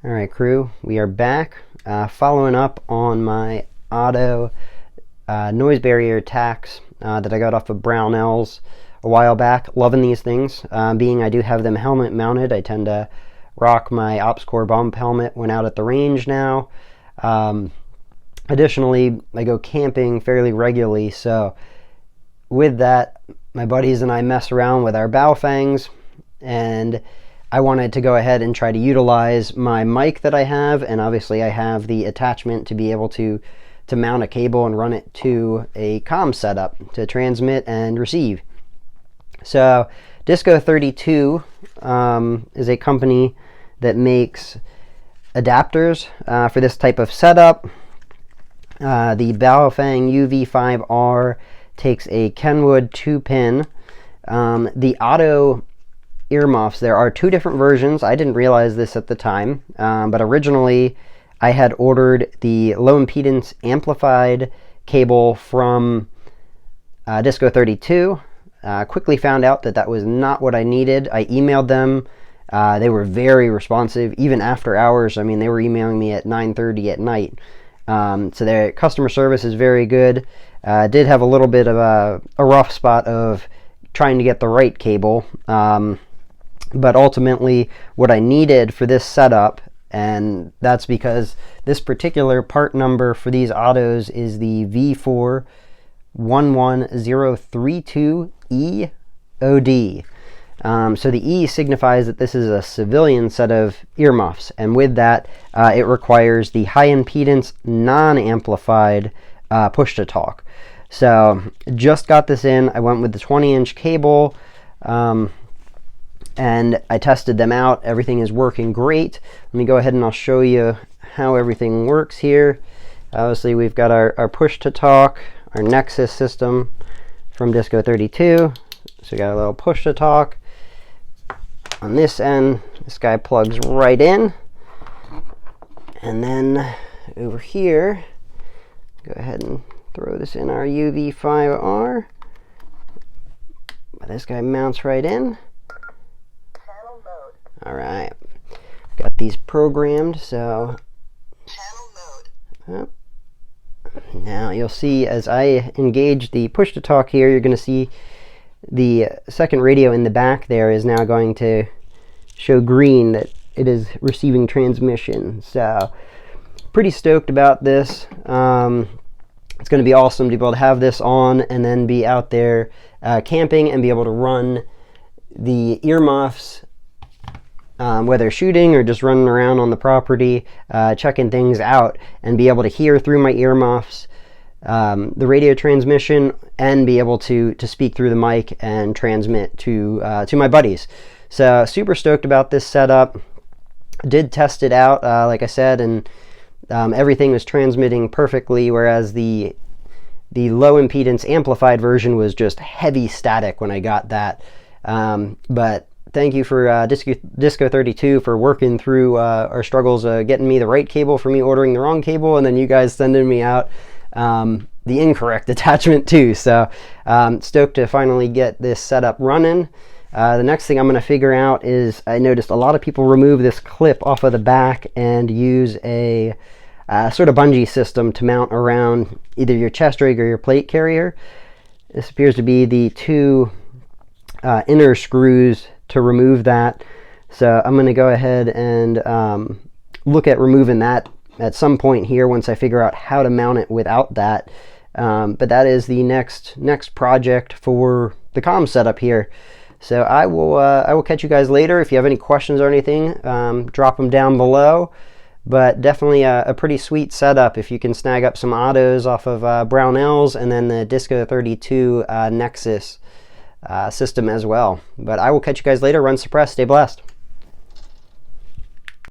All right, crew, we are back following up on my Otto Noizebarrier tacs that I got off of Brownells a while back. Loving these things. Being I do have them helmet mounted, I tend to rock my OpsCore bump helmet when out at the range now. Additionally, I go camping fairly regularly, so with that, my buddies and I mess around with our Baofengs, and I wanted to go ahead and try to utilize my mic that I have, and obviously I have the attachment to be able to mount a cable and run it to a comm setup to transmit and receive. So Disco32 is a company that makes adapters for this type of setup. The Baofeng UV5R takes a Kenwood 2-pin. The Otto earmuffs, there are two different versions. I didn't realize this at the time, but originally I had ordered the low impedance amplified cable from Disco32. Quickly found out that that was not what I needed. I emailed them. They were very responsive, even after hours. I mean, they were emailing me at 9:30 at night. So their customer service is very good. Did have a little bit of a rough spot of trying to get the right cable. But ultimately what I needed for this setup, and that's because this particular part number for these Ottos is the V411032EOD. So the E signifies that this is a civilian set of earmuffs, and with that it requires the high impedance non-amplified push-to-talk. So just got this in. I went with the 20-inch cable, and I tested them out. Everything is working great. Let me go ahead and I'll show you how everything works here. Obviously we've got our push-to-talk, our Nexus system from Disco32. So we got a little push-to-talk. On this end, this guy plugs right in. And then over here, go ahead and throw this in our UV5R. This guy mounts right in. All right, got these programmed, so now you'll see as I engage the push-to-talk here, you're going to see the second radio in the back there is now going to show green that it is receiving transmission. So pretty stoked about this. It's going to be awesome to be able to have this on and then be out there camping and be able to run the earmuffs, whether shooting or just running around on the property, checking things out, and be able to hear through my earmuffs the radio transmission, and be able to speak through the mic and transmit to my buddies. So super stoked about this setup. Did test it out, like I said, and everything was transmitting perfectly, whereas the low impedance amplified version was just heavy static when I got that. But thank you for Disco32 for working through our struggles, getting me the right cable for me ordering the wrong cable, and then you guys sending me out the incorrect attachment too. So stoked to finally get this setup running. The next thing I'm going to figure out is, I noticed a lot of people remove this clip off of the back and use a sort of bungee system to mount around either your chest rig or your plate carrier. This appears to be the two inner screws to remove that. So I'm going to go ahead and look at removing that at some point here once I figure out how to mount it without that. But that is the next project for the comm setup here. So I will catch you guys later. If you have any questions or anything, drop them down below. But definitely a pretty sweet setup if you can snag up some Ottos off of Brownells, and then the Disco32 Nexus system as well. But I will catch you guys later. Run suppressed. Stay blessed.